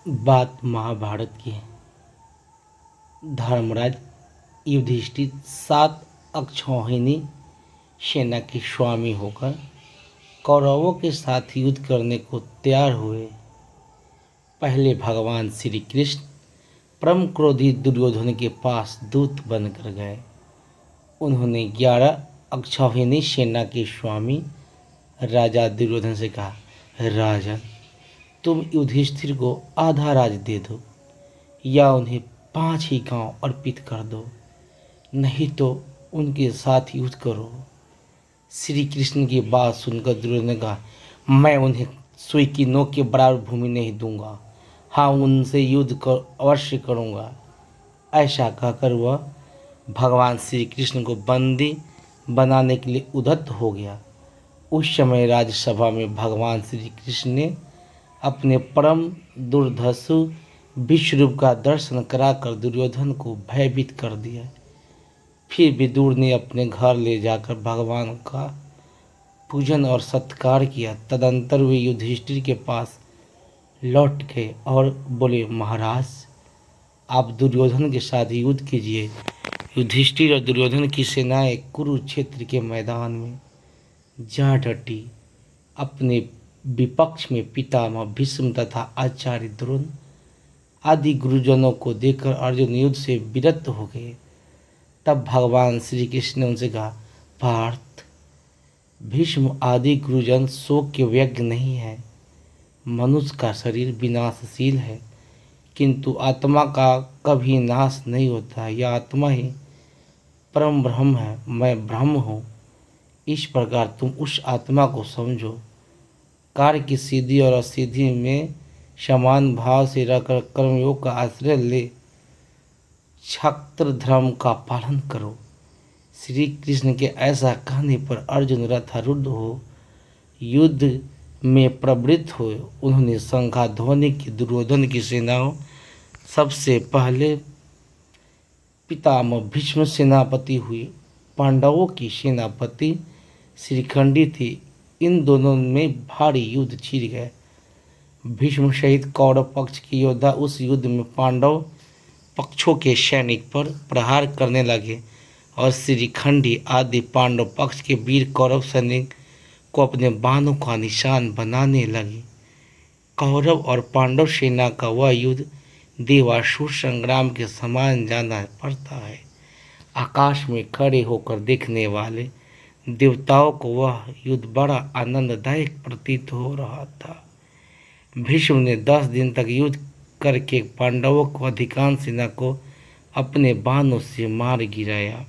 बात महाभारत की है। धर्मराज युधिष्ठिर 7 अक्षौहिणी सेना के स्वामी होकर कौरवों के साथ युद्ध करने को तैयार हुए। पहले भगवान श्री कृष्ण परम क्रोधी दुर्योधन के पास दूत बनकर गए। उन्होंने 11 अक्षौहिणी सेना के स्वामी राजा दुर्योधन से कहा, राजन, तुम युधिष्ठिर को आधा राज दे दो या उन्हें 5 ही गांव अर्पित कर दो, नहीं तो उनके साथ युद्ध करो। श्री कृष्ण की बात सुनकर दुर्योधन ने कहा, मैं उन्हें सुई की नोक के बराबर भूमि नहीं दूंगा। हाँ, उनसे युद्ध अवश्य करूंगा। ऐसा कहकर वह भगवान श्री कृष्ण को बंदी बनाने के लिए उद्यत हो गया। उस समय राज्यसभा में भगवान श्री कृष्ण ने अपने परम दुर्धर्ष विश्वरूप का दर्शन कराकर दुर्योधन को भयभीत कर दिया। फिर विदुर ने अपने घर ले जाकर भगवान का पूजन और सत्कार किया। तदंतर वे युधिष्ठिर के पास लौट गए और बोले, महाराज, आप दुर्योधन के साथ युद्ध कीजिए। युधिष्ठिर और दुर्योधन की सेनाएं कुरुक्षेत्र के मैदान में जा डटी। अपने विपक्ष में पितामह भीष्म तथा आचार्य द्रोण आदि गुरुजनों को देखकर अर्जुन युद्ध से विरत हो गए। तब भगवान श्री कृष्ण ने उनसे कहा, पार्थ, भीष्म आदि गुरुजन शोक के व्यग्र नहीं है। मनुष्य का शरीर विनाशशील है, किंतु आत्मा का कभी नाश नहीं होता। यह आत्मा ही परम ब्रह्म है, मैं ब्रह्म हूँ। इस प्रकार तुम उस आत्मा को समझो। कार्य की सिद्धि और असिद्धि में समान भाव से रहकर कर्मयोग का आश्रय ले क्षत्र धर्म का पालन करो। श्री कृष्ण के ऐसा कहने पर अर्जुन रथारूढ़ हो युद्ध में प्रवृत्त हुए। उन्होंने शंखा ध्वनि की दुर्योधन की सेनाओं सबसे पहले पितामह भीष्म सेनापति हुए। पांडवों की सेनापति श्रीखंडी थी। इन दोनों में भारी युद्ध छिड़ गए। भीष्म सहित कौरव पक्ष के योद्धा उस युद्ध में पांडव पक्षों के सैनिक पर प्रहार करने लगे और श्रीखंडी आदि पांडव पक्ष के वीर कौरव सैनिक को अपने बाणों का निशान बनाने लगे। कौरव और पांडव सेना का वह युद्ध देवासुर संग्राम के समान जाना पड़ता है। आकाश में खड़े होकर देखने वाले देवताओं को वह युद्ध बड़ा आनंददायक प्रतीत हो रहा था। भीष्म ने 10 दिन तक युद्ध करके पांडवों को अधिकांश सेना को अपने बाणों से मार गिराया।